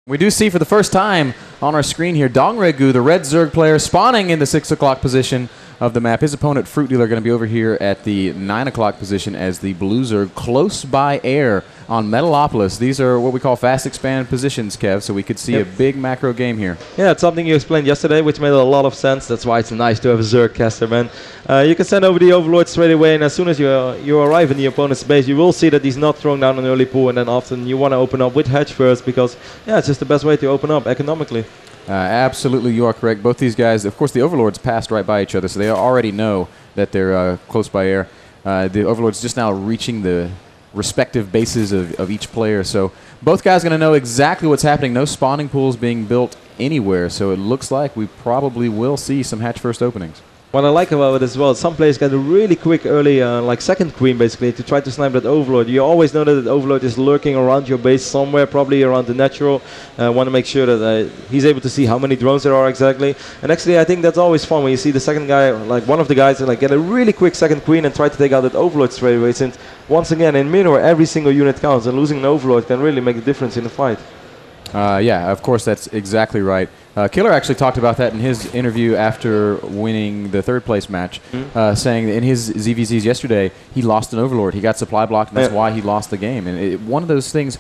We do see for the first time on our screen here, DongRaeGu, the red Zerg player, spawning in the 6 o'clock position of the map. His opponent, FruitDealer, going to be over here at the 9 o'clock position as the blue Zerg close by air on Metalopolis. These are what we call fast expand positions, Kev, so we could see a big macro game here. Yeah, it's something you explained yesterday, which made a lot of sense. That's why it's nice to have a Zerg caster, man. You can send over the Overlord straight away, and as soon as you arrive in the opponent's base, you will see that he's not throwing down an early pool, and then often you want to open up with hedge first, because yeah, it's just the best way to open up economically. Absolutely, you are correct. Both these guys, of course, the Overlords passed right by each other, so they already know that they're close by air. The Overlord's just now reaching the respective bases of each player, so both guys are going to know exactly what's happening. No spawning pools being built anywhere, so it looks like we probably will see some hatch first openings. What I like about it as well, some players get a really quick early, like second queen basically, to try to snipe that Overlord. You always know that the Overlord is lurking around your base somewhere, probably around the natural. Want to make sure that he's able to see how many drones there are exactly. And actually I think that's always fun when you see the second guy, like one of the guys, like get a really quick second queen and try to take out that Overlord straight away, since once again in Mirror every single unit counts, and losing an Overlord can really make a difference in the fight. Yeah, of course, that's exactly right. Killer actually talked about that in his interview after winning the third place match, saying that in his ZVZs yesterday, he lost an Overlord. He got supply blocked, and that's why he lost the game. And one of those things,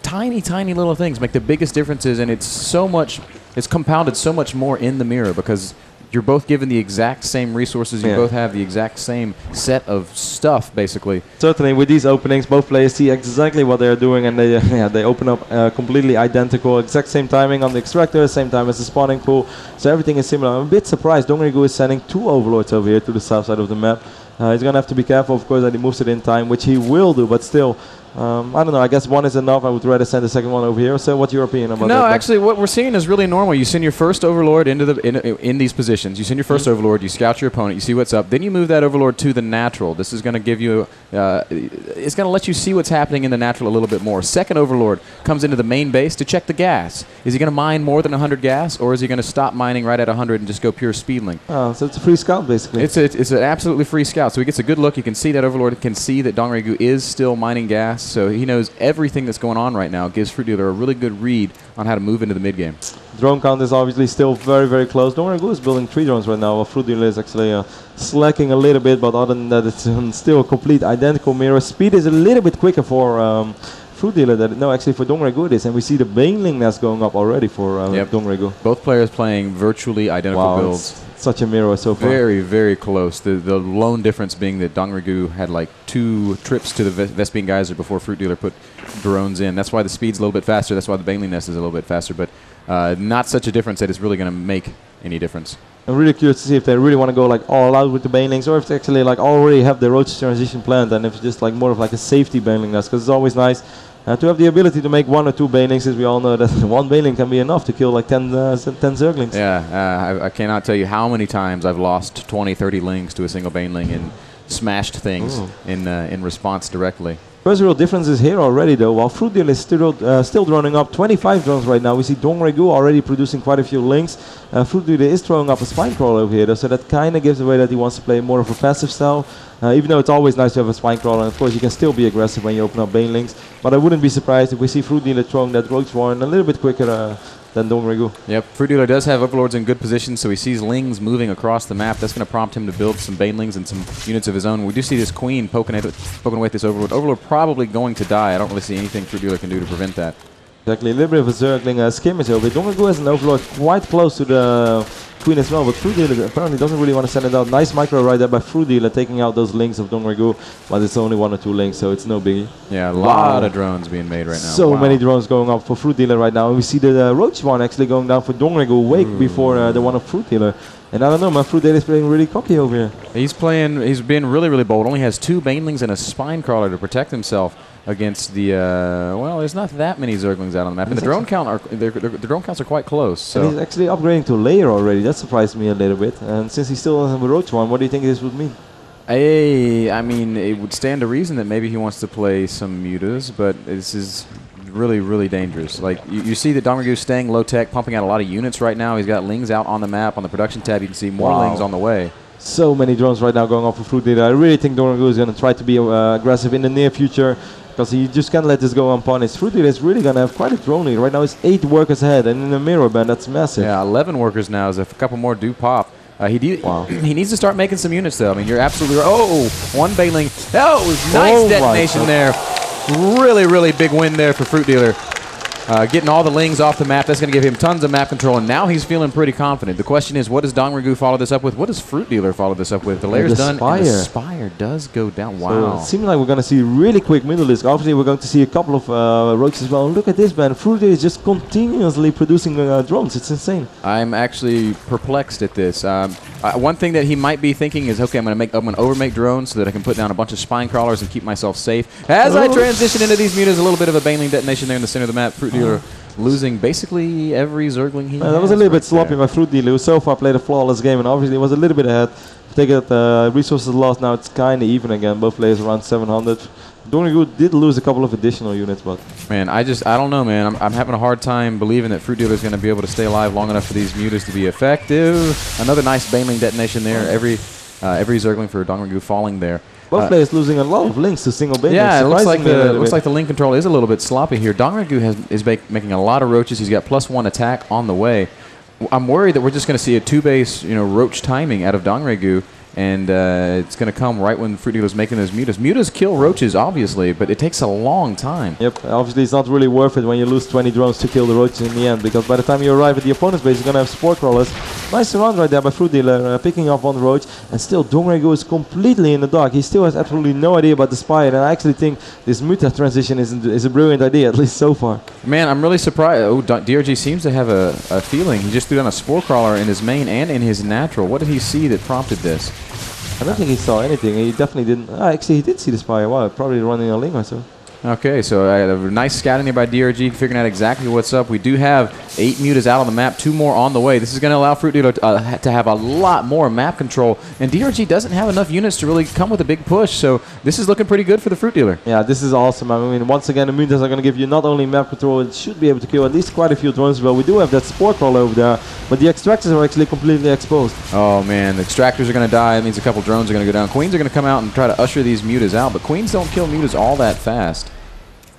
tiny, tiny little things make the biggest differences, and it's compounded so much more in the mirror because you're both given the exact same resources. You both have the exact same set of stuff, basically. Certainly, with these openings, both players see exactly what they're doing, and they they open up completely identical, exact same timing on the extractor, same time as the spawning pool. So everything is similar. I'm a bit surprised. DongRaeGu is sending 2 Overlords over here to the south side of the map. He's going to have to be careful, of course, that he moves it in time, which he will do, but still. I don't know, I guess one is enough. I would rather send the second one over here. So what's your opinion about that? No, actually what we're seeing is really normal. You send your first Overlord into in these positions. You send your first Overlord, you scout your opponent, you see what's up. Then you move that Overlord to the natural. This is going to give you, it's going to let you see what's happening in the natural a little bit more. Second Overlord comes into the main base to check the gas. Is he going to mine more than 100 gas, or is he going to stop mining right at 100 and just go pure speedling? Oh, so it's a free scout basically. It's an absolutely free scout. So he gets a good look. You can see that Overlord can see that DongRaeGu is still mining gas, so he knows everything that's going on right now. It gives FruitDealer a really good read on how to move into the mid game. Drone count is obviously still very, very close. DongRaeGu is building 3 drones right now, while FruitDealer is actually slacking a little bit, but other than that, it's still a complete identical mirror. Speed is a little bit quicker for FruitDealer. No, actually for DongRaeGu it is, and we see the Baneling nest going up already for DongRaeGu. Both players playing virtually identical builds. Such a mirror so far. Very, very close. The lone difference being that DongRaeGu had like 2 trips to the Vespene Geyser before FruitDealer put drones in. That's why the speed's a little bit faster. That's why the Baneling nest is a little bit faster, but not such a difference that it's really going to make any difference. I'm really curious to see if they really want to go like all out with the Banelings, or if they actually like already have the Roach transition planned, and if it's just like more of like a safety Baneling nest, because it's always nice to have the ability to make 1 or 2 Banelings, as we all know that 1 Baneling can be enough to kill like 10 Zerglings. Yeah, I cannot tell you how many times I've lost 20, 30 lings to a single Baneling and smashed things in response directly. First real difference is here already though. While FruitDealer is still droning up 25 drones right now, we see DongRaeGu already producing quite a few links. FruitDealer is throwing up a Spinecrawler over here though, so that kind of gives away that he wants to play more of a passive style. Even though it's always nice to have a Spinecrawler, and of course you can still be aggressive when you open up Banelings. But I wouldn't be surprised if we see FruitDealer throwing that Roach Warren a little bit quicker than DongRaeGu. Yep, FruitDealer does have Overlords in good position, so he sees Lings moving across the map. That's going to prompt him to build some Banelings and some units of his own. We do see this Queen poking away at this Overlord. Overlord probably going to die. I don't really see anything FruitDealer can do to prevent that. Exactly, a little bit of a Zergling skirmish over. DongRaeGu has an Overlord quite close to the Queen as well, but FruitDealer apparently doesn't really want to send it out. Nice micro right there by FruitDealer, taking out those links of DongRaeGu, but it's only 1 or 2 links, so it's no biggie. Yeah, a lot of drones being made right now. So many drones going up for FruitDealer right now. And we see the Roach one actually going down for DongRaeGu Wake before the one of FruitDealer. And I don't know, my FruitDealer is playing really cocky over here. He's been really, really bold. Only has 2 Banelings and a Spinecrawler to protect himself against the, well, there's not that many Zerglings out on the map. And the drone counts are quite close. So. And he's actually upgrading to Layer already. That surprised me a little bit. And since he still doesn't have a Roach one, what do you think this would mean? I mean, it would stand to reason that maybe he wants to play some mutas, but this is really, really dangerous. Like, you see that DongRaeGu staying low tech, pumping out a lot of units right now. He's got Lings out on the map. On the production tab, you can see more Lings on the way. So many drones right now going off for FruitDealer. I really think DongRaeGu is going to try to be aggressive in the near future. because you just can't let this go unpunished. FruitDealer is really going to have quite a drone lead. Right now it's 8 workers ahead, and in the mirror band, that's massive. Yeah, 11 workers now, as if a couple more do pop. He needs to start making some units, though. I mean, you're absolutely right. Oh, one Baneling. Oh, nice detonation there. Really, really big win there for FruitDealer. Getting all the lings off the map, that's going to give him tons of map control, and now he's feeling pretty confident. The question is, what does DongRaeGu follow this up with? What does FruitDealer follow this up with? The layer's done, and the Spire does go down. Wow. So it seems like we're going to see really quick middle list. Obviously, we're going to see a couple of roaches as well. Look at this, man. FruitDealer is just continuously producing drones. It's insane. I'm actually perplexed at this. One thing that he might be thinking is, okay, I'm going to overmake drones so that I can put down a bunch of spine crawlers and keep myself safe. As I transition into these mutas, a little bit of a Baneling detonation there in the center of the map. FruitDealer losing basically every Zergling he has. That was a little bit sloppy by FruitDealer, who so far played a flawless game, and obviously was a little bit ahead. Take it, resources lost, now it's kind of even again. Both players around 700. DongRaeGu did lose a couple of additional units, but... Man, I don't know, man. I'm having a hard time believing that FruitDealer is going to be able to stay alive long enough for these mutas to be effective. Another nice Baneling detonation there. Every Zergling for DongRaeGu falling there. Both players losing a lot of links to single Baneling. Yeah, it looks like the link control is a little bit sloppy here. DongRaeGu is making a lot of roaches. He's got +1 attack on the way. I'm worried that we're just going to see a 2-base, roach timing out of DongRaeGu. And it's going to come right when FruitDealer's making those mutas. Mutas kill roaches, obviously, but it takes a long time. Yep, obviously it's not really worth it when you lose 20 drones to kill the roaches in the end, because by the time you arrive at the opponent's base, you're going to have spore crawlers. Nice round right there by FruitDealer, picking up on the roach, and still DongRaeGu is completely in the dark. He still has absolutely no idea about the Spire, and I actually think this muta transition is a brilliant idea, at least so far. Man, I'm really surprised. Oh, DRG seems to have a feeling. He just threw down a spore crawler in his main and in his natural. What did he see that prompted this? I don't think he saw anything. He definitely didn't. Actually, he did see the Spire. Wow, probably running a ling or so. Okay, so a nice scouting there by DRG, figuring out exactly what's up. We do have 8 mutas out on the map, 2 more on the way. This is going to allow FruitDealer to have a lot more map control, and DRG doesn't have enough units to really come with a big push, so this is looking pretty good for the FruitDealer. Yeah, this is awesome. I mean, once again, the mutas are going to give you not only map control, it should be able to kill at least quite a few drones as well. We do have that spore crawler over there, but the extractors are actually completely exposed. Oh, man, the extractors are going to die. That means a couple drones are going to go down. Queens are going to come out and try to usher these mutas out, but Queens don't kill mutas all that fast.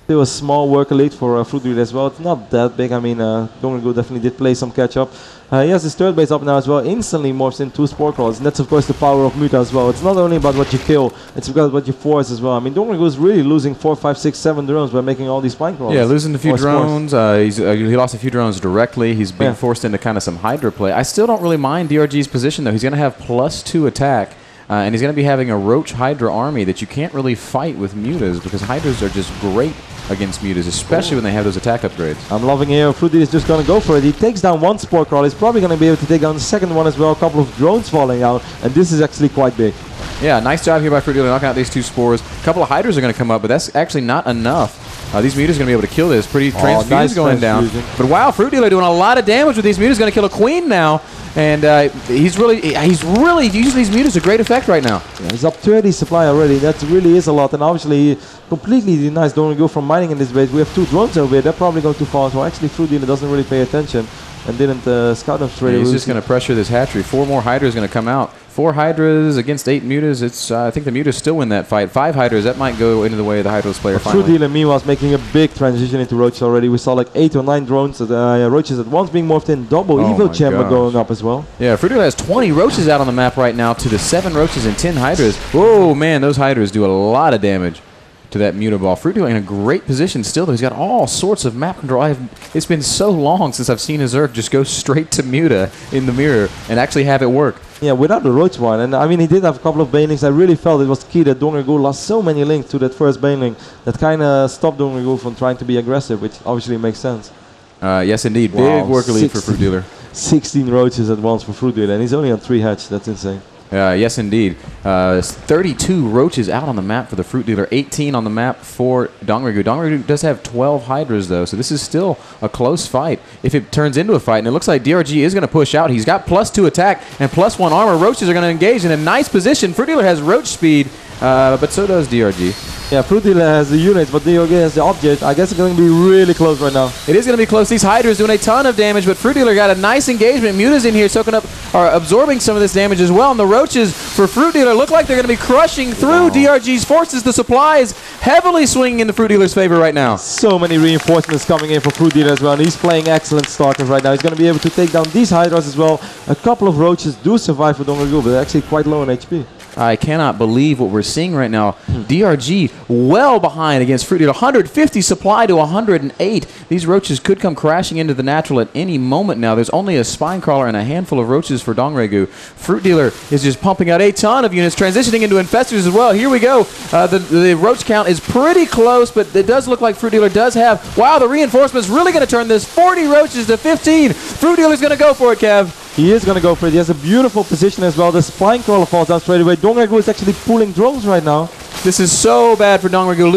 Still a small worker lead for FruitDealer as well. It's not that big. I mean, DongRaeGu definitely did play some catch up. He has his third base up now as well. Instantly morphs into spore crawlers, and that's of course the power of muta as well. It's not only about what you kill, it's about what you force as well. I mean, DongRaeGu is really losing 4, 5, 6, 7 drones by making all these spine crawlers. Yeah, losing a few drones. He lost a few drones directly. He's being forced into kind of some Hydra play. I still don't really mind DRG's position though. He's going to have +2 attack. And he's going to be having a Roach Hydra army that you can't really fight with mutas, because Hydras are just great against mutas, especially when they have those attack upgrades. I'm loving it here. FruitDealer is just going to go for it. He takes down one spore crawler. He's probably going to be able to take down the second one as well. A couple of drones falling out, and this is actually quite big. Yeah, nice job here by FruitDealer knocking out these 2 spores. A couple of Hydras are going to come up, but that's actually not enough. These mutas are going to be able to kill this. Pretty nice going down. But wow, FruitDealer doing a lot of damage with these mutas. Going to kill a queen now. And he's really using these mutas to great effect right now. Yeah, he's up 30 supply already. That really is a lot. And obviously, completely denies DongRaeGu from mining in this base. We have 2 drones over here. They're probably going too far. So actually, FruitDealer doesn't really pay attention and didn't scout them straight. Yeah, he's just going to pressure this hatchery. 4 more Hydras going to come out. 4 Hydras against 8 mutas. It's I think the mutas still win that fight. 5 Hydras, that might go into the way of the Hydras player finally. FruitDealer meanwhile is making a big transition into roaches already. We saw like 8 or 9 drones, roaches at once being morphed in. Double Evo chamber going up as well. Yeah, FruitDealer has 20 roaches out on the map right now to the 7 roaches and 10 Hydras. Whoa, man, those Hydras do a lot of damage to that muta ball. FruitDealer in a great position still, though. He's got all sorts of map control. It's been so long since I've seen his Zerg just go straight to muta in the mirror and actually have it work. Yeah, without the roach one. And I mean, he did have a couple of banelings. I really felt it was key that DongRaeGu lost so many links to that first baneling that kind of stopped DongRaeGu from trying to be aggressive, which obviously makes sense. Yes, indeed. Wow. Big worker lead for FruitDealer. 16 roaches at once for FruitDealer, and he's only on 3 hatch. That's insane. Yes, indeed. 32 roaches out on the map for the FruitDealer, 18 on the map for DongRaeGu. DongRaeGu does have 12 Hydras, though, so this is still a close fight if it turns into a fight. And it looks like DRG is going to push out. He's got +2 attack and +1 armor. Roaches are going to engage in a nice position. FruitDealer has roach speed, but so does DRG. Yeah, FruitDealer has the units, but DongRaeGu has the object. I guess it's going to be really close right now. It is going to be close. These Hydras doing a ton of damage, but FruitDealer got a nice engagement. Muta's in here soaking up, or absorbing some of this damage as well. And the Roaches for FruitDealer look like they're going to be crushing through DRG's forces. The supply is heavily swinging into FruitDealer's favor right now. So many reinforcements coming in for FruitDealer as well. And he's playing excellent StarCraft right now. He's going to be able to take down these Hydras as well. A couple of Roaches do survive for DongRaeGu, but they're actually quite low on HP. I cannot believe what we're seeing right now. DRG well behind against FruitDealer. 150 supply to 108. These Roaches could come crashing into the natural at any moment now. There's only a Spine Crawler and a handful of Roaches for DongRaeGu. FruitDealer is just pumping out a ton of units, transitioning into Infestors as well. Here we go. The Roach count is pretty close, but it does look like FruitDealer does have... Wow, the reinforcement's really going to turn this 40 Roaches to 15. FruitDealer's going to go for it, Kev. He is going to go for it. He has a beautiful position as well. The Spine Crawler falls down straight away. DongRaeGu is actually pulling drones right now. This is so bad for DongRaeGu,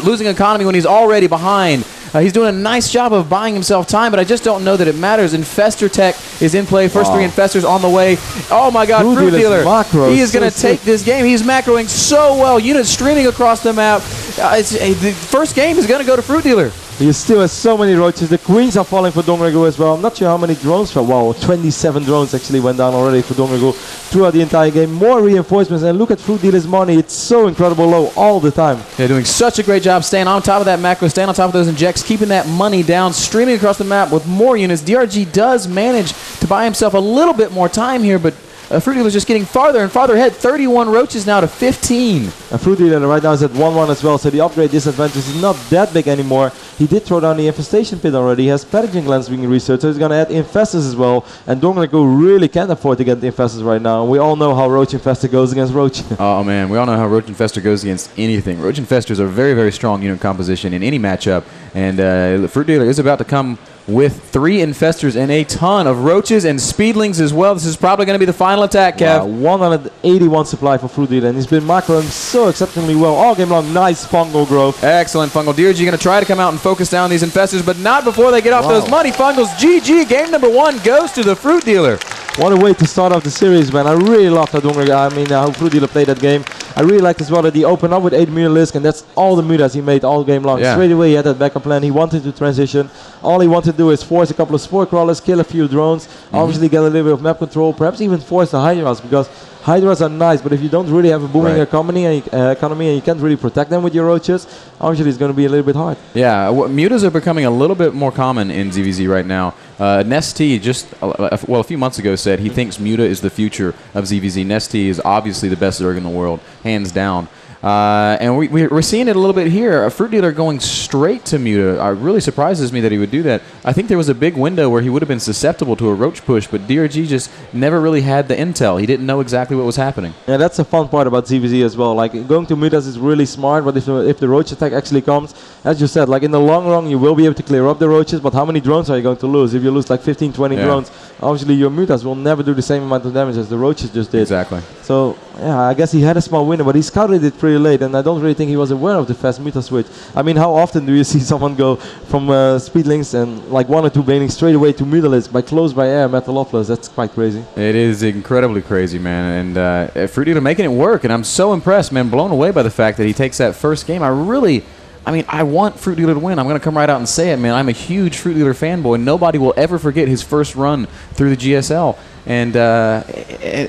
losing economy when he's already behind. He's doing a nice job of buying himself time, but I just don't know that it matters. Infestor tech is in play. First three Infestors on the way. Oh my God, FruitDealer. He is going to take this game. He's macroing so well. Units streaming across the map. The first game is going to go to FruitDealer. He still has so many Roaches. The Queens are falling for DongRaeGu as well. I'm not sure how many drones fell. Wow, 27 drones actually went down already for DongRaeGu throughout the entire game. More reinforcements, and look at FruitDealer's money. It's so incredible low all the time. They're doing such a great job staying on top of that macro, staying on top of those injects, keeping that money down, streaming across the map with more units. DRG does manage to buy himself a little bit more time here, but FruitDealer is just getting farther and farther ahead. 31 Roaches now to 15. And FruitDealer right now is at 1-1 as well, so the upgrade disadvantage is not that big anymore. He did throw down the infestation pit already. He has pathogen glands being researched, so he's going to add infestors as well. And DongRaeGu really can't afford to get the infestors right now. We all know how Roach Infestor goes against Roach. Oh man, we all know how Roach Infestor goes against anything. Roach Infestors are very, very strong unit composition in any matchup. And FruitDealer is about to come with 3 Infestors and a ton of Roaches and Speedlings as well. This is probably going to be the final attack, Kev. Wow, 181 supply for FruitDealer, and he's been macroing so exceptionally well all game long. Nice fungal growth. Excellent fungal. DRG going to try to come out and focus down these Infestors, but not before they get off those money fungals. GG, game number 1 goes to the FruitDealer. What a way to start off the series, man. I really loved how how FruitDealer played that game. I really liked as well that he opened up with 8 Mutalisk, and that's all the mutas he made all game long. Straight away he had that backup plan. He wanted to transition. All he wanted to do is force a couple of Spore Crawlers, kill a few drones, obviously get a little bit of map control, perhaps even force the Hydras, because Hydras are nice, but if you don't really have a booming economy and you can't really protect them with your Roaches, obviously it's going to be a little bit hard. Yeah, mutas are becoming a little bit more common in ZVZ right now. Nesty just, a few months ago said he thinks Muta is the future of ZVZ. Nesty is obviously the best Zerg in the world, hands down. And we're seeing it a little bit here. A FruitDealer going straight to Muta. It really surprises me that he would do that. I think there was a big window where he would have been susceptible to a Roach push, but DRG just never really had the intel. He didn't know exactly what was happening. Yeah, that's the fun part about ZVZ as well. Like, going to Mutas is really smart, but if the Roach attack actually comes, as you said, like in the long run, you will be able to clear up the Roaches, but how many drones are you going to lose? If you lose like 15, 20 drones, obviously your Mutas will never do the same amount of damage as the Roaches just did. Exactly. So, yeah, I guess he had a small window, but he scouted it pretty late, and I don't really think he was aware of the fast Muta switch. I mean, how often do you see someone go from Speedlings and like 1 or 2 Banings straight away to Mutalisk by close by air Metalophilus? That's quite crazy. It is incredibly crazy, man. And FruitDealer making it work, and I'm so impressed, man, blown away by the fact that he takes that first game. I want FruitDealer to win. I'm going to come right out and say it, man. I'm a huge FruitDealer fanboy. Nobody will ever forget his first run through the GSL. And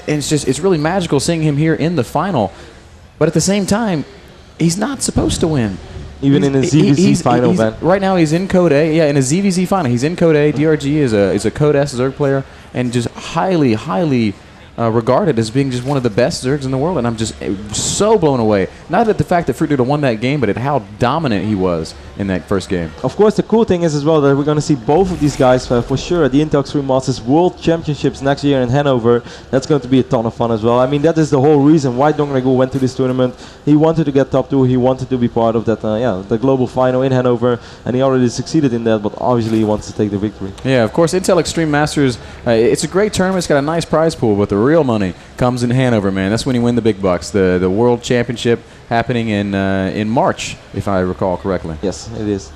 it's really magical seeing him here in the final. But at the same time, he's not supposed to win. Even in a ZVZ final, man. Right now he's in Code A. Yeah, in a ZVZ final. He's in Code A. DRG is a Code S Zerg player and just highly regarded as being just one of the best Zergs in the world, and I'm just so blown away. Not at the fact that FruitDealer won that game, but at how dominant he was in that first game. Of course, the cool thing is as well that we're going to see both of these guys for sure at the Intel Extreme Masters World Championships next year in Hanover. That's going to be a ton of fun as well. I mean, that is the whole reason why DongRaeGu went to this tournament. He wanted to get top 2. He wanted to be part of that, the global final in Hanover, and he already succeeded in that, but obviously he wants to take the victory. Yeah, of course, Intel Extreme Masters, it's a great tournament. It's got a nice prize pool, but the real money comes in Hanover, man. That's when you win the big bucks. The World Championship happening in March, if I recall correctly. Yes, it is.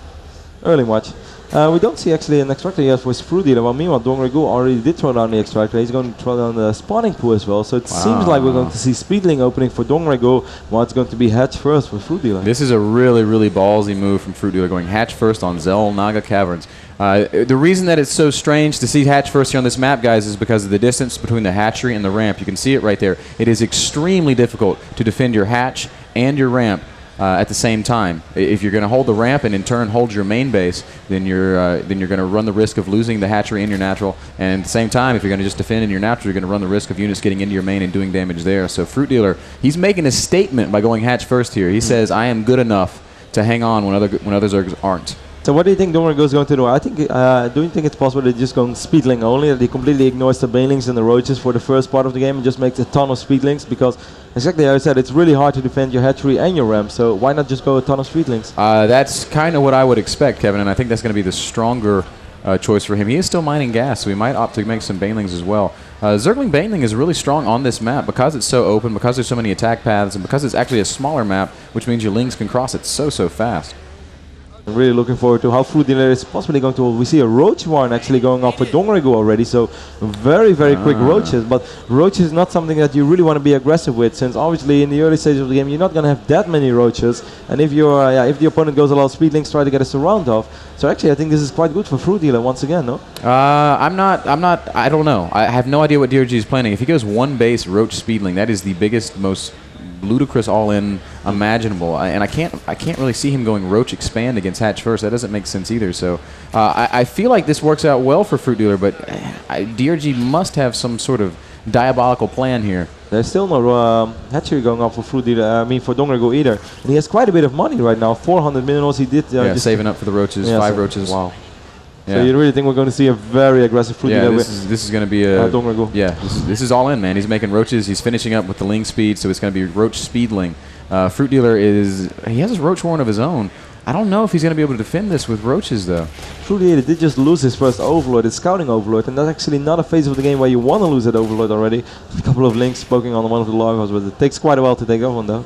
Early March. We don't see actually an extractor yet for his FruitDealer. Well, meanwhile, DongRaeGu already did throw down the extractor. He's going to throw down the spawning pool as well. So it seems like we're going to see Speedling opening for DongRaeGu, while it's going to be hatch first for FruitDealer. This is a really, really ballsy move from FruitDealer, going hatch first on esl-tv Caverns. The reason that it's so strange to see hatch first here on this map, guys, is because of the distance between the hatchery and the ramp. You can see it right there. It is extremely difficult to defend your hatch and your ramp at the same time. If you're going to hold the ramp and in turn hold your main base, then you're going to run the risk of losing the hatchery in your natural. And at the same time, if you're going to just defend in your natural, you're going to run the risk of units getting into your main and doing damage there. So FruitDealer, he's making a statement by going hatch first here. He says, "I am good enough to hang on when others aren't." So what do you think DongRaeGu is going to do? I think, do you think it's possible that he's just going Speedling only, that he completely ignores the banelings and the roaches for the first part of the game and just makes a ton of Speedlings? Because exactly as I said, it's really hard to defend your hatchery and your ramp, so why not just go a ton of Speedlings? That's kind of what I would expect, Kevin, and I think that's going to be the stronger choice for him. He is still mining gas, so he might opt to make some banelings as well. Zergling Baneling is really strong on this map because it's so open, because there's so many attack paths, and because it's actually a smaller map, which means your lings can cross it so fast. I'm really looking forward to how FruitDealer is possibly going to... We see a Roach Warren actually going up for DongRaeGu already, so very quick Roaches. But Roaches is not something that you really want to be aggressive with, since obviously in the early stages of the game you're not going to have that many Roaches. And if you're, if the opponent goes a lot of Speedlings, try to get a surround off. So actually I think this is quite good for FruitDealer once again, no? I don't know. I have no idea what DRG is planning. If he goes one base Roach Speedling, that is the biggest, most ludicrous all-in imaginable, and I can't really see him going Roach Expand against hatch first. That doesn't make sense either. So I feel like this works out well for FruitDealer, but DRG must have some sort of diabolical plan here. There's still no hatchery going up for FruitDealer. I mean for DongRaeGu either. And he has quite a bit of money right now. 400 minerals he did. Yeah, saving up for the roaches. Yeah, 5 roaches. Wow. Yeah. So you really think we're going to see a very aggressive FruitDealer? Yeah, this is going to be a DongRaeGu. Yeah, this is all in, man. He's making roaches. He's finishing up with the ling speed, so it's going to be Roach Speedling. FruitDealer he has his Roach Warren of his own. I don't know if he's going to be able to defend this with roaches, though. FruitDealer did just lose his first Overlord, his Scouting Overlord, and that's actually not a phase of the game where you want to lose that Overlord already. A couple of lings poking on one of the Larvas, but it takes quite a while to take over one, though.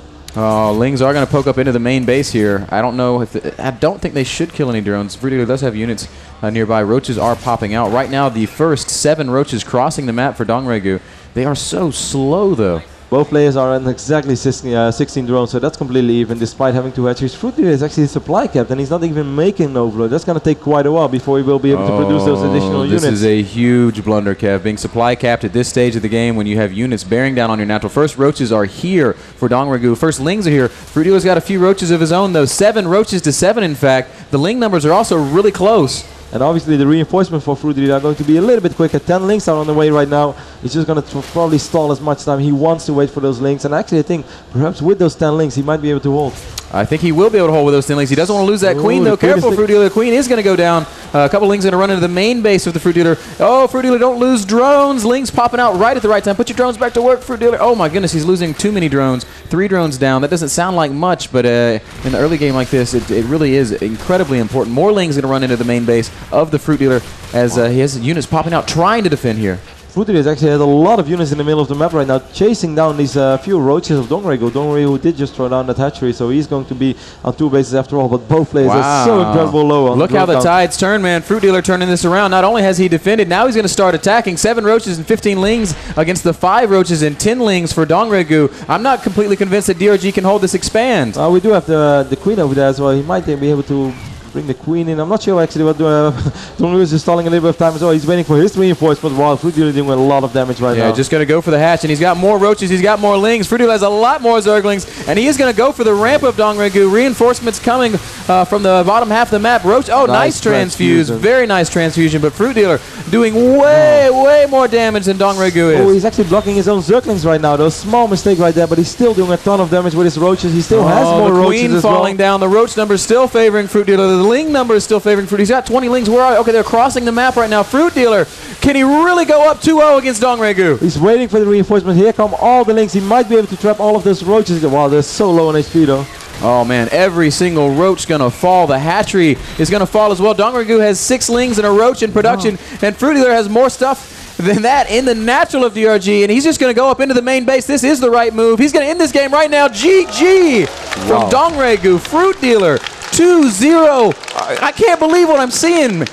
Lings are going to poke up into the main base here. I don't know if I don't think they should kill any drones. FruitDealer does have units nearby. Roaches are popping out right now. The first 7 roaches crossing the map for DongRaeGu. They are so slow, though. Both players are on exactly 16 drones, so that's completely even, despite having 2 hatcheries. FruitDealer is actually supply capped, and he's not even making an Overlord. That's going to take quite a while before he will be able to produce those additional units. This is a huge blunder, Kev. Being supply capped at this stage of the game when you have units bearing down on your natural. First roaches are here for DongRaeGu. First lings are here. FruitDealer's got a few roaches of his own, though. 7 roaches to 7, in fact. The ling numbers are also really close. And obviously the reinforcement for FruitDealer are going to be a little bit quicker. 10 links are on the way right now. He's just going to probably stall as much time. He wants to wait for those links. And actually I think perhaps with those 10 links he might be able to hold. I think he will be able to hold with those 10 links. He doesn't want to lose that queen, though. Careful, FruitDealer. The queen is going to go down. A couple links going to run into the main base of the FruitDealer. Oh, FruitDealer, don't lose drones. Links popping out right at the right time. Put your drones back to work, FruitDealer. Oh, my goodness, he's losing too many drones. 3 drones down. That doesn't sound like much, but in the early game like this, it really is incredibly important. More links going to run into the main base of the FruitDealer as he has units popping out trying to defend here. FruitDealer actually has a lot of units in the middle of the map right now, chasing down these few roaches of DongRaeGu. DongRaeGu did just throw down that hatchery, so he's going to be on 2 bases after all. But both players are so incredible low on. Look how the tides turn, man. FruitDealer turning this around. Not only has he defended, now he's going to start attacking. 7 roaches and 15 lings against the 5 roaches and 10 lings for DongRaeGu. I'm not completely convinced that DRG can hold this expand. We do have the queen over there as well. He might be able to bring the queen in. I'm not sure actually what DongRaeGu is stalling a little bit of time as well. He's waiting for his reinforcement while FruitDealer doing a lot of damage right now. Yeah, just going to go for the hatch, and he's got more roaches, he's got more lings. FruitDealer has a lot more Zerglings, and he is going to go for the ramp of DongRaeGu. Reinforcements coming from the bottom half of the map. Roach, nice transfuse. Very nice transfusion, but FruitDealer doing way more damage than DongRaeGu is. Oh, he's actually blocking his own Zerglings right now, though. Small mistake right there, but he's still doing a ton of damage with his roaches. He still has more roaches as well. The queen falling down. The roach number is still favoring FruitDealer. The ling number is still favoring FruitDealer. He's got 20 lings. Where are they? Okay, they're crossing the map right now. FruitDealer, can he really go up 2-0 against DongRaeGu? He's waiting for the reinforcement. Here come all the lings. He might be able to trap all of those roaches. Wow, they're so low on HP though. Oh man, every single roach gonna fall. The hatchery is gonna fall as well. DongRaeGu has 6 lings and a roach in production, and FruitDealer has more stuff than that in the natural of DRG, and he's just going to go up into the main base. This is the right move. He's going to end this game right now. GG from DongRaeGu. FruitDealer 2-0. I can't believe what I'm seeing.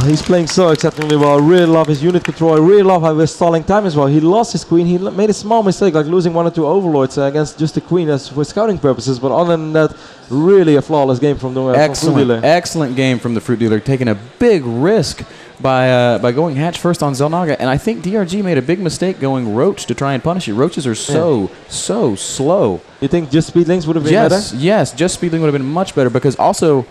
He's playing so exceptionally well. I really love his unit control. I really love how he's stalling time as well. He lost his queen. He made a small mistake, like losing 1 or 2 overlords against just the queen as for scouting purposes. But other than that, really a flawless game from the FruitDealer. Excellent game from the FruitDealer, taking a big risk by going hatch first on XelNaga. And I think DRG made a big mistake going Roach to try and punish it. Roaches are so slow. You think just speedlings would have been better? Yes, just speedling would have been much better because also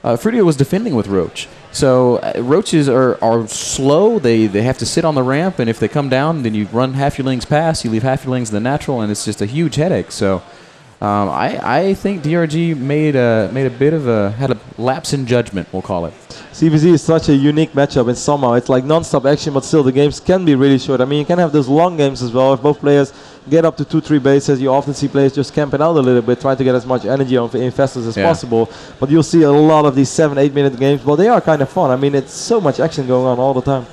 FruitDealer was defending with Roach. So Roaches are slow. They have to sit on the ramp, and if they come down, then you run half your lings past, you leave half your lings in the natural, and it's just a huge headache. So I think DRG had a lapse in judgment, we'll call it. CVZ is such a unique matchup, and somehow it's like non-stop action, but still the games can be really short. I mean, you can have those long games as well. If both players get up to 2-3 bases, you often see players just camping out a little bit, trying to get as much energy on infestors as possible. But you'll see a lot of these 7-8 minute games. Well, they are kind of fun. I mean, it's so much action going on all the time.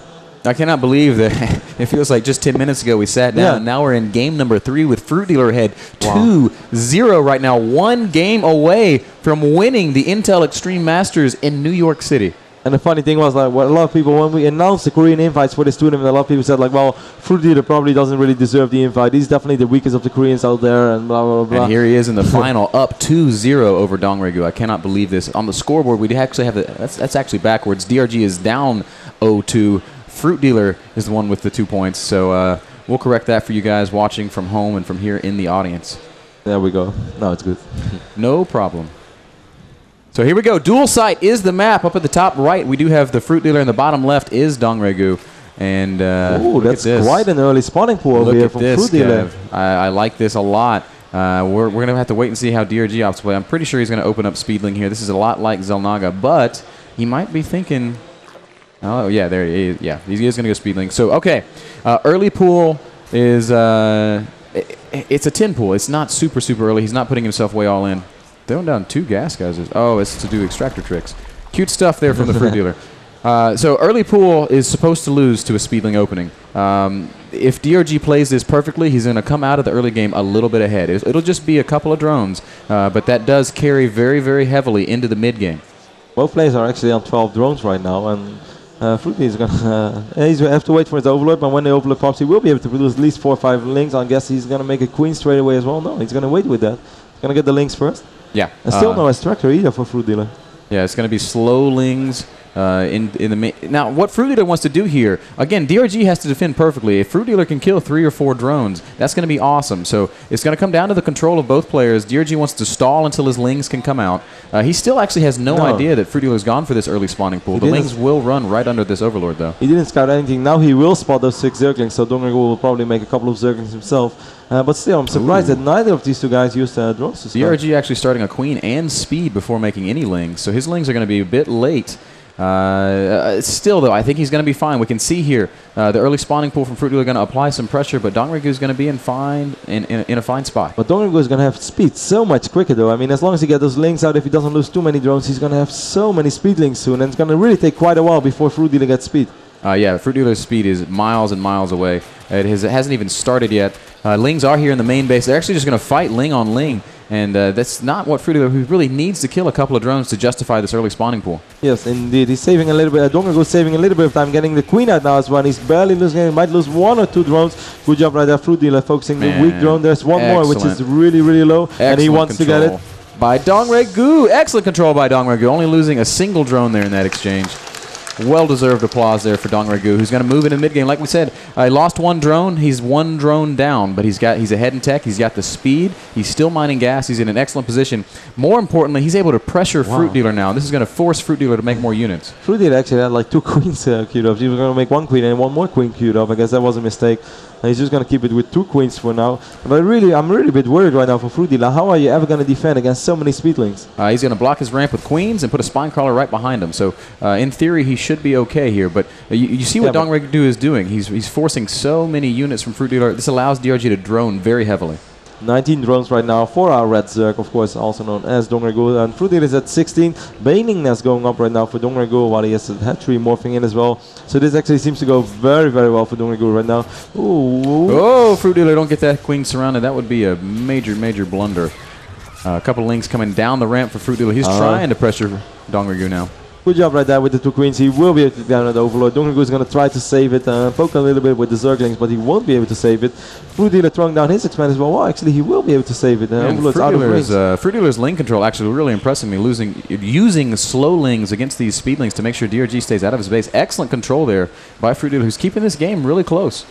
I cannot believe that it feels like just 10 minutes ago we sat down, and now we're in game number 3 with FruitDealer ahead 2-0 right now. 1 game away from winning the Intel Extreme Masters in New York City. And the funny thing was, like, what a lot of people, when we announced the Korean invites for this tournament, a lot of people said, like, well, FruitDealer probably doesn't really deserve the invite. He's definitely the weakest of the Koreans out there, and blah, blah, blah. And here he is in the final, up 2-0 over DongRaeGu. I cannot believe this. On the scoreboard, we actually have that's actually backwards. DRG is down 0-2. FruitDealer is the one with the 2 points. So we'll correct that for you guys watching from home and from here in the audience. There we go. No, it's good. No problem. So here we go. Dual site is the map. Up at the top right, we do have the FruitDealer, and the bottom left is DongRaeGu. And that's quite an early spawning pool over here from FruitDealer. I like this a lot. We're going to have to wait and see how DRG opts play. I'm pretty sure he's going to open up Speedling here. This is a lot like XelNaga, but he might be thinking... Oh, yeah, there he is. Yeah, he is going to go Speedling. So, okay, early pool is... it's a 10 pool. It's not super early. He's not putting himself way all in. Throwing down 2 gas guys. Oh, it's to do extractor tricks. Cute stuff there from the FruitDealer. So early pool is supposed to lose to a Speedling opening. If DRG plays this perfectly, he's going to come out of the early game a little bit ahead. It'll just be a couple of drones, but that does carry very heavily into the mid game. Both players are actually on 12 drones right now, and FruitDealer is going to have to wait for his overlord, but when the overlord pops, he will be able to produce at least 4 or 5 links. I guess he's going to make a queen straight away as well. No, he's going to wait with that. He's going to get the links first. Yeah. And still no extractor either for FruitDealer. Yeah, it's going to be slow lings in the now, what FruitDealer wants to do here, again, DRG has to defend perfectly. If FruitDealer can kill 3 or 4 drones, that's going to be awesome. So it's going to come down to the control of both players. DRG wants to stall until his lings can come out. He still actually has no idea that FruitDealer's gone for this early spawning pool. The lings will run right under this overlord, though. He didn't scout anything. Now he will spot those 6 zerglings, so DongRaeGu will probably make a couple of zerglings himself. But still, I'm surprised that neither of these 2 guys used drones to scout. DRG actually starting a queen and speed before making any lings, so his lings are going to be a bit late. Still, though, I think he's going to be fine. We can see here the early spawning pool from FruitDealer going to apply some pressure, but DongRaeGu is going to be in a fine spot. But DongRaeGu is going to have speed so much quicker, though. I mean, as long as he gets those links out, if he doesn't lose too many drones, he's going to have so many speed links soon, and it's going to really take quite a while before FruitDealer gets speed. Yeah, FruitDealer's speed is miles and miles away. It hasn't even started yet. Lings are here in the main base. They're actually just going to fight ling on ling. And that's not what FruitDealer, who really needs to kill a couple of drones to justify this early spawning pool. Yes, indeed. He's saving a little bit. DongRaeGu is saving a little bit of time, getting the queen out now as well. He's barely losing. He might lose 1 or 2 drones. Good job right there, FruitDealer, focusing the weak drone. There's one more, which is really low. And he wants to get it. By DongRaeGu. Excellent control by DongRaeGu. Only losing a single drone there in that exchange. Well-deserved applause there for DongRaeGu, who's going to move into mid-game. Like we said, he lost 1 drone. He's 1 drone down, but he's ahead in tech. He's got the speed. He's still mining gas. He's in an excellent position. More importantly, he's able to pressure FruitDealer now. This is going to force FruitDealer to make more units. FruitDealer actually had like 2 queens queued up. He was going to make 1 queen and 1 more queen queued up. I guess that was a mistake. And he's just going to keep it with 2 queens for now. But I'm really a bit worried right now for FruitDealer. How are you ever going to defend against so many speedlings? He's going to block his ramp with queens and put a spine crawler right behind him. So in theory, he should be okay here. But you see what DongRaeGu is doing. He's forcing so many units from FruitDealer. This allows DRG to drone very heavily. 19 drones right now for our red Zerg, of course, also known as DongRaeGu. And FruitDealer is at 16. Baningness going up right now for DongRaeGu, while he has the hatchery morphing in as well. So this actually seems to go very well for DongRaeGu right now. Ooh. Oh, FruitDealer, don't get that queen surrounded. That would be a major blunder. A couple of links coming down the ramp for FruitDealer. He's trying to pressure DongRaeGu now. Good job right there with the 2 queens. He will be able to take down that Overlord. DongRaeGu is going to try to save it, poke a little bit with the Zerglings, but he won't be able to save it. FruitDealer throwing down his expand as well. Well, actually, he will be able to save it. Overlord's out of range. FruitDealer's link control actually really impressing me, using slow lings against these speedlings to make sure DRG stays out of his base. Excellent control there by FruitDealer, who's keeping this game really close.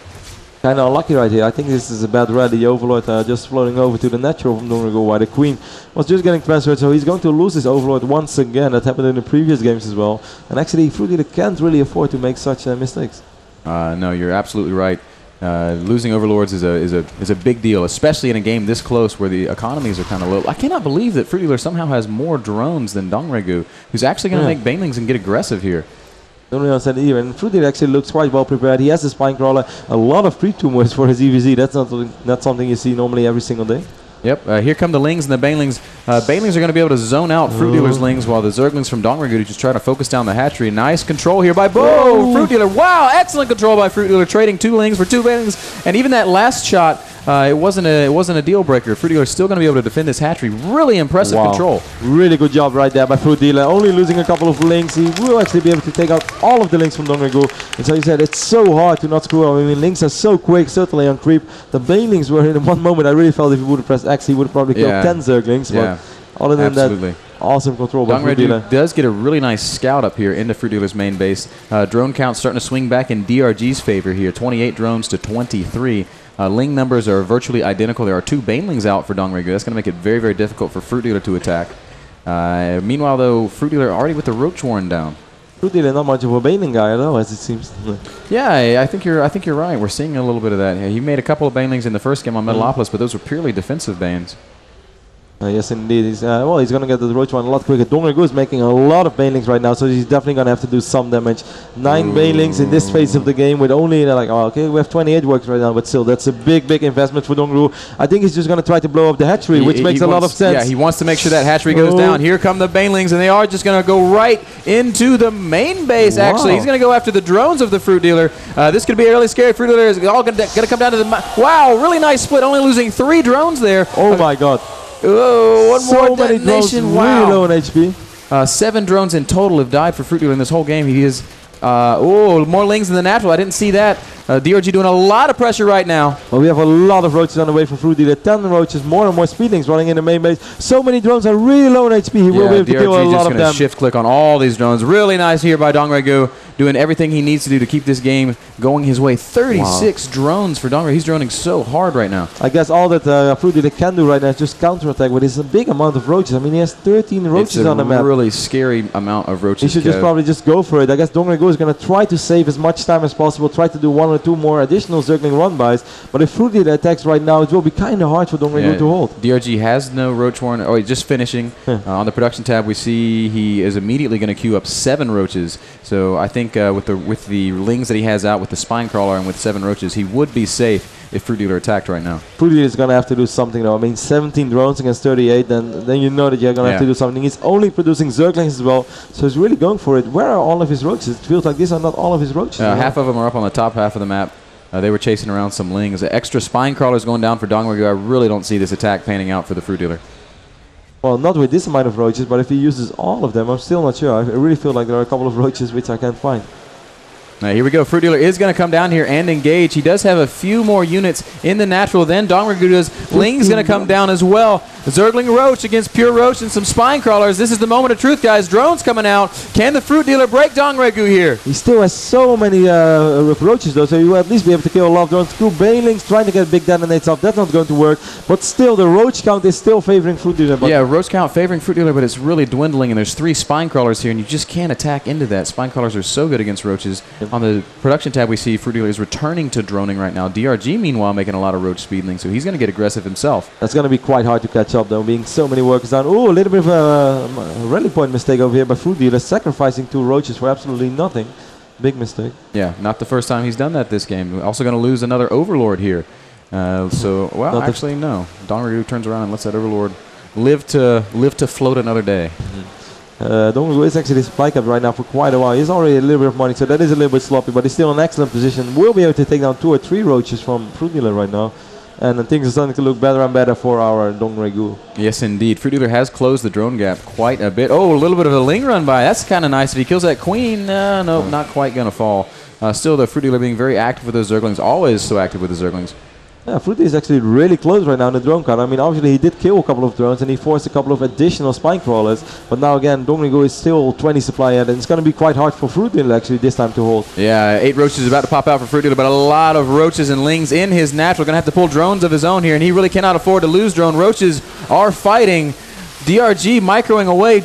Kind of unlucky right here. I think this is a bad red. The Overlord just floating over to the natural from DongRaeGu, while the Queen was just getting transferred. So he's going to lose his Overlord once again. That happened in the previous games as well. And actually, FruitDealer can't really afford to make such mistakes. No, you're absolutely right. Losing Overlords is a big deal, especially in a game this close where the economies are kind of low. I cannot believe that FruitDealer somehow has more drones than DongRaeGu, who's actually going to make banelings and get aggressive here. Don't really understand either. And FruitDealer actually looks quite well prepared. He has the Spine Crawler, a lot of creep tumors for his EVZ. That's not something you see normally every single day. Yep, here come the lings and the banelings. Banelings are going to be able to zone out FruitDealer's lings, while the Zerglings from DongRaeGu just try to focus down the hatchery. Nice control here by FruitDealer. Wow, excellent control by FruitDealer, trading 2 lings for 2 banelings. And even that last shot, it wasn't a deal breaker. FruitDealer is still going to be able to defend this hatchery. Really impressive control. Really good job right there by FruitDealer. Only losing a couple of lings. He will actually be able to take out all of the lings from DongRaeGu. And so he said it's so hard to not screw up. I mean, lings are so quick, certainly on creep. The banelings were in one moment. I really felt if he would have pressed X, he would have probably killed 10 Zerglings. But other than that, awesome control by FruitDealer. Does get a really nice scout up here into FruitDealer's main base. Drone count starting to swing back in DRG's favor here. 28 drones to 23. Ling numbers are virtually identical. There are 2 banelings out for DongRaeGu. That's going to make it very, very difficult for FruitDealer to attack. Meanwhile, though, FruitDealer already with the Roach Warren down. FruitDealer not much of a baneling guy at all, as it seems. Yeah, I think you're right. We're seeing a little bit of that. He made a couple of banelings in the first game on Metalopolis, but those were purely defensive banes. Yes, indeed. He's going to get the Roach one a lot quicker. DongRaeGu is making a lot of banelings right now, so he's definitely going to have to do some damage. 9 banelings in this phase of the game with only, okay, we have 28 works right now, but still, that's a big, big investment for DongRaeGu. I think he's just going to try to blow up the hatchery, which makes a lot of sense. Yeah, he wants to make sure that hatchery goes down. Here come the banelings, and they are just going to go right into the main base, actually. He's going to go after the drones of the FruitDealer. This could be really scary. FruitDealer is all going to come down to the... Wow, really nice split, only losing 3 drones there. Oh, my God. Oh, one more many detonation. Drones, really low on HP. 7 drones in total have died for FruitDealer in this whole game. He is... more lings than the natural. I didn't see that. DRG doing a lot of pressure right now. Well, we have a lot of roaches on the way from FruitDealer. 10 roaches, more and more speedlings running in the main base. So many drones are really low on HP. He will be able to kill a lot of them. Shift click on all these drones. Really nice here by DongRaeGu, doing everything he needs to do to keep this game going his way. 36 drones for DongRaeGu. He's droning so hard right now. I guess all that FruitDealer can do right now is just counterattack, but it's a big amount of roaches. I mean, he has 13 roaches on the map. It's a really scary amount of roaches. He should probably just go for it. I guess DongRaeGu is going to try to save as much time as possible, try to do 1 or 2 more additional Zergling run-bys, but if FruitDealer attacks right now, it will be kind of hard for DongRaeGu to hold. DRG has no Roach Warren. Oh, he's just finishing. On the production tab, we see he is immediately going to queue up 7 roaches. So I think with the lings that he has out, with the Spine Crawler and with 7 roaches, he would be safe if FruitDealer attacked right now. FruitDealer is going to have to do something though. I mean, 17 drones against 38, then you know that you're going to have to do something. He's only producing Zerglings as well, so he's really going for it. Where are all of his roaches? It feels like these are not all of his roaches. Half of them are up on the top half of the map. They were chasing around some lings. Extra Spine Crawlers going down for DongRaeGu. I really don't see this attack panning out for the FruitDealer. Well, not with this amount of roaches, but if he uses all of them, I'm still not sure. I really feel like there are a couple of roaches which I can't find. Here we go. FruitDealer is going to come down here and engage. He does have a few more units in the natural than DongRaeGu does. Ling's going to come down as well. Zergling Roach against Pure Roach and some Spine Crawlers. This is the moment of truth, guys. Drones coming out. Can the FruitDealer break DongRaeGu here? He still has so many roaches, though, so he will at least be able to kill a lot of drones. 2 banelings trying to get big detonates off. That's not going to work. But still, the roach count is still favoring FruitDealer. Yeah, roach count favoring FruitDealer, but it's really dwindling, and there's 3 Spine Crawlers here, and you just can't attack into that. Spine Crawlers are so good against roaches. On the production tab, we see FruitDealer is returning to droning right now. DRG, meanwhile, making a lot of roach speedlings, so he's going to get aggressive himself. That's going to be quite hard to catch up, though, being so many workers down. Oh, a little bit of a rally point mistake over here by FruitDealer, sacrificing 2 roaches for absolutely nothing. Big mistake. Yeah, not the first time he's done that this game. We're also going to lose another Overlord here. Actually, no. DongRaeGu turns around and lets that Overlord live to float another day. DongRaeGu is actually supply cap right now for quite a while. He's already a little bit of money, so that is a little bit sloppy, but he's still in an excellent position. Will be able to take down 2 or 3 roaches from FruitDealer right now. and then things are starting to look better and better for our DongRaeGu. Yes, indeed. FruitDealer has closed the drone gap quite a bit. Oh, a little bit of a ling run by. That's kind of nice. If he kills that queen, no, not quite going to fall. Still, the FruitDealer being very active with those Zerglings, always so active with the Zerglings. Yeah, FruitDealer is actually really close right now in the drone count. I mean, obviously he did kill a couple of drones and he forced a couple of additional spine crawlers. But now again, DongRaeGu is still 20 supply and it's going to be quite hard for FruitDealer actually this time to hold. Yeah, 8 roaches about to pop out for FruitDealer, but a lot of roaches and lings in his natural. Going to have to pull drones of his own here, and he really cannot afford to lose drone. Roaches are fighting. DRG microing away.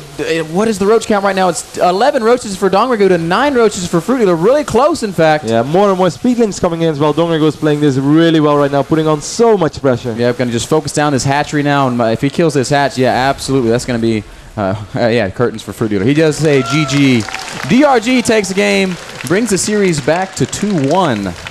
What is the roach count right now? It's 11 roaches for DongRaeGu to 9 roaches for FruitDealer. Really close, in fact. Yeah, more and more speedlings coming in as well. DongRaeGu is playing this really well right now, putting on so much pressure. Yeah, going to just focus down his hatchery now, and if he kills this hatch, yeah, absolutely, that's going to be, yeah, curtains for FruitDealer. He does say GG. DRG takes the game, brings the series back to 2-1.